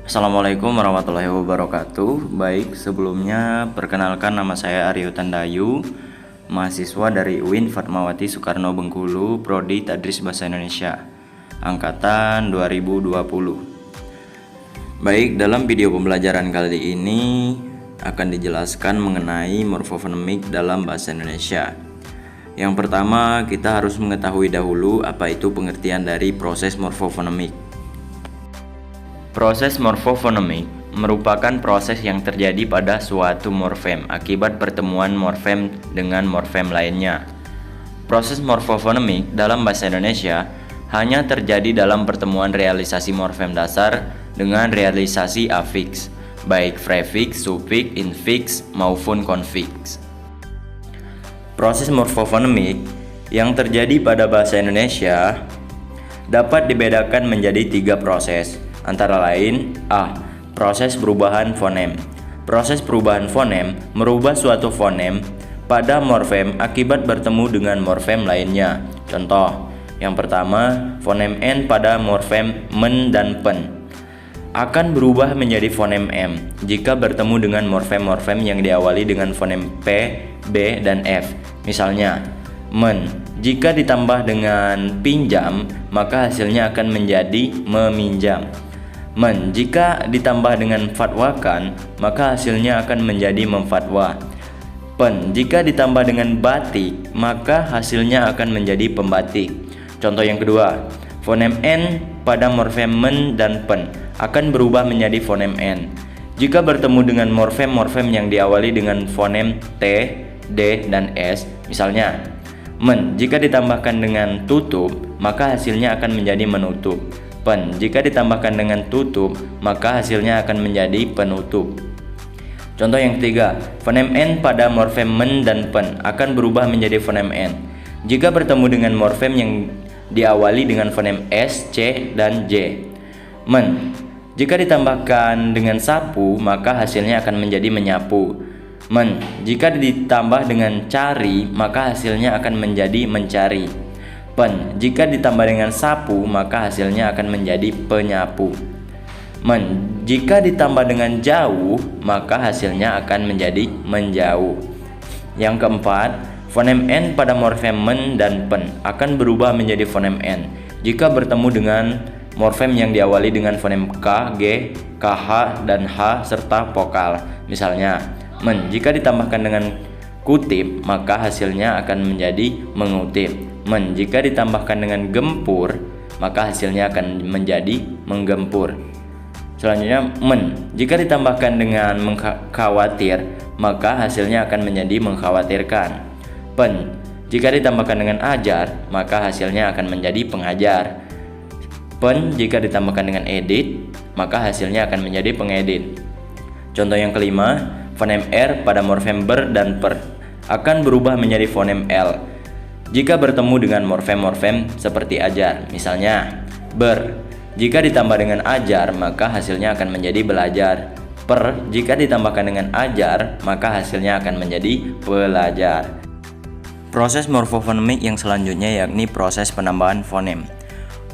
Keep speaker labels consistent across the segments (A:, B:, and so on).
A: Assalamualaikum warahmatullahi wabarakatuh. Baik, sebelumnya perkenalkan nama saya Aryo Tandayu, mahasiswa dari UIN Fatmawati Soekarno Bengkulu, Prodi Tadris Bahasa Indonesia, angkatan 2020. Baik, dalam video pembelajaran kali ini akan dijelaskan mengenai morfofonemik dalam bahasa Indonesia. Yang pertama, kita harus mengetahui dahulu apa itu pengertian dari proses morfofonemik. Proses morfofonemik merupakan proses yang terjadi pada suatu morfem akibat pertemuan morfem dengan morfem lainnya. Proses morfofonemik dalam bahasa Indonesia hanya terjadi dalam pertemuan realisasi morfem dasar dengan realisasi afiks, baik prefiks, sufiks, infiks maupun konfiks. Proses morfofonemik yang terjadi pada bahasa Indonesia dapat dibedakan menjadi 3 proses. Antara lain, A. Proses perubahan fonem. Proses perubahan fonem merubah suatu fonem pada morfem akibat bertemu dengan morfem lainnya. Contoh, yang pertama, fonem N pada morfem men dan pen akan berubah menjadi fonem M jika bertemu dengan morfem-morfem yang diawali dengan fonem P, B, dan F. Misalnya, men jika ditambah dengan pinjam, maka hasilnya akan menjadi meminjam. Men jika ditambah dengan fatwakan, maka hasilnya akan menjadi memfatwa. Pen jika ditambah dengan batik, maka hasilnya akan menjadi pembatik. Contoh yang kedua, fonem N pada morfem men dan pen akan berubah menjadi fonem N jika bertemu dengan morfem-morfem yang diawali dengan fonem T, D, dan S. Misalnya, men jika ditambahkan dengan tutup, maka hasilnya akan menjadi menutup. Pen jika ditambahkan dengan tutup, maka hasilnya akan menjadi penutup. Contoh yang ketiga, fonem N pada morfem men dan pen akan berubah menjadi fonem N jika bertemu dengan morfem yang diawali dengan fonem S, C, dan J. Men jika ditambahkan dengan sapu, maka hasilnya akan menjadi menyapu. Men jika ditambah dengan cari, maka hasilnya akan menjadi mencari. Pen jika ditambah dengan sapu, maka hasilnya akan menjadi penyapu. Men jika ditambah dengan jauh, maka hasilnya akan menjadi menjauh. Yang keempat, fonem N pada morfem men dan pen akan berubah menjadi fonem N jika bertemu dengan morfem yang diawali dengan fonem K, G, KH, dan H serta vokal. Misalnya, men jika ditambahkan dengan kutip, maka hasilnya akan menjadi mengutip. Men jika ditambahkan dengan gempur, maka hasilnya akan menjadi menggempur. Selanjutnya, men jika ditambahkan dengan mengkhawatir, maka hasilnya akan menjadi mengkhawatirkan. Pen jika ditambahkan dengan ajar, maka hasilnya akan menjadi pengajar. Pen jika ditambahkan dengan edit, maka hasilnya akan menjadi pengedit. Contoh yang kelima, fonem R pada morfem ber dan per akan berubah menjadi fonem L jika bertemu dengan morfem-morfem seperti ajar. Misalnya, ber jika ditambah dengan ajar, maka hasilnya akan menjadi belajar. Per jika ditambahkan dengan ajar, maka hasilnya akan menjadi belajar. Proses morfofonemik yang selanjutnya yakni proses penambahan fonem.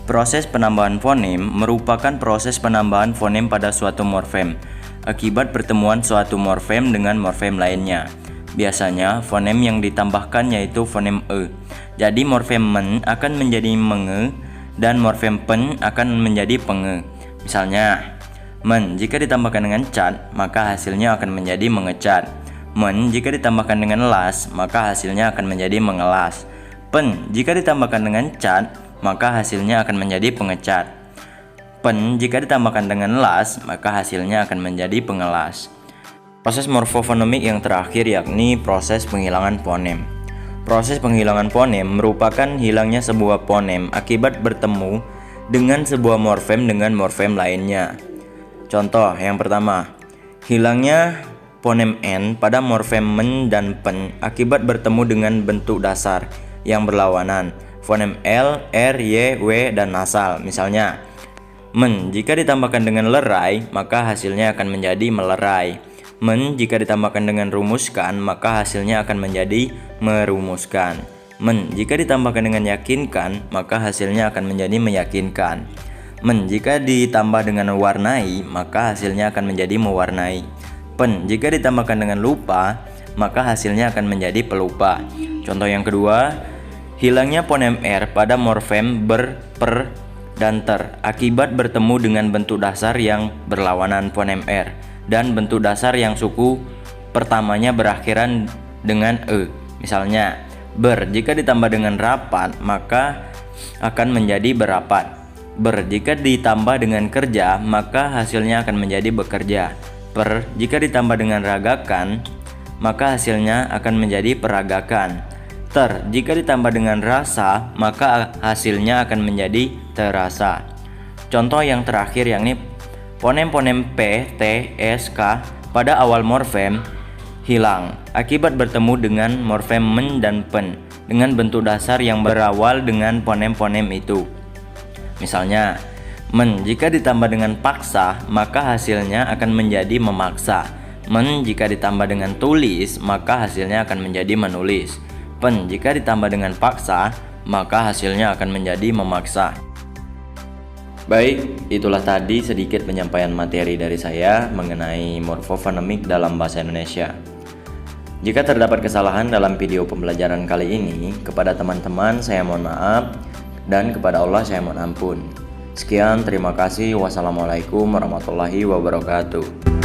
A: Proses penambahan fonem merupakan proses penambahan fonem pada suatu morfem akibat pertemuan suatu morfem dengan morfem lainnya. Biasanya fonem yang ditambahkan yaitu fonem E. Jadi morfem men akan menjadi menge dan morfem pen akan menjadi penge. Misalnya, men jika ditambahkan dengan cat, maka hasilnya akan menjadi mengecat. Men jika ditambahkan dengan las, maka hasilnya akan menjadi mengelas. Pen jika ditambahkan dengan cat, maka hasilnya akan menjadi pengecat. Pen jika ditambahkan dengan las, maka hasilnya akan menjadi pengelas. Proses morfofonemik yang terakhir yakni proses penghilangan fonem. Proses penghilangan fonem merupakan hilangnya sebuah fonem akibat bertemu dengan sebuah morfem dengan morfem lainnya. Contoh yang pertama, hilangnya fonem N pada morfem men dan pen akibat bertemu dengan bentuk dasar yang berlawanan, fonem L, R, Y, W, dan nasal. Misalnya, men jika ditambahkan dengan lerai, maka hasilnya akan menjadi melerai. Men jika ditambahkan dengan rumuskan, maka hasilnya akan menjadi merumuskan. Men jika ditambahkan dengan yakinkan, maka hasilnya akan menjadi meyakinkan. Men jika ditambah dengan warnai, maka hasilnya akan menjadi mewarnai. Pen jika ditambahkan dengan lupa, maka hasilnya akan menjadi pelupa. Contoh yang kedua, hilangnya fonem R pada morfem ber, per, dan ter akibat bertemu dengan bentuk dasar yang berlawanan fonem R dan bentuk dasar yang suku pertamanya berakhiran dengan E. Misalnya, ber jika ditambah dengan rapat, maka akan menjadi berapat. Ber jika ditambah dengan kerja, maka hasilnya akan menjadi bekerja. Per jika ditambah dengan ragakan, maka hasilnya akan menjadi peragakan. Ter jika ditambah dengan rasa, maka hasilnya akan menjadi terasa. Contoh yang terakhir yakni fonem-fonem P, T, S, K pada awal morfem hilang akibat bertemu dengan morfem men dan pen dengan bentuk dasar yang berawal dengan fonem-fonem itu. Misalnya, men jika ditambah dengan paksa, maka hasilnya akan menjadi memaksa. Men jika ditambah dengan tulis, maka hasilnya akan menjadi menulis. Pen jika ditambah dengan paksa, maka hasilnya akan menjadi memaksa. Baik, itulah tadi sedikit penyampaian materi dari saya mengenai morfofonemik dalam bahasa Indonesia. Jika terdapat kesalahan dalam video pembelajaran kali ini, kepada teman-teman saya mohon maaf, dan kepada Allah saya mohon ampun. Sekian, terima kasih. Wassalamualaikum warahmatullahi wabarakatuh.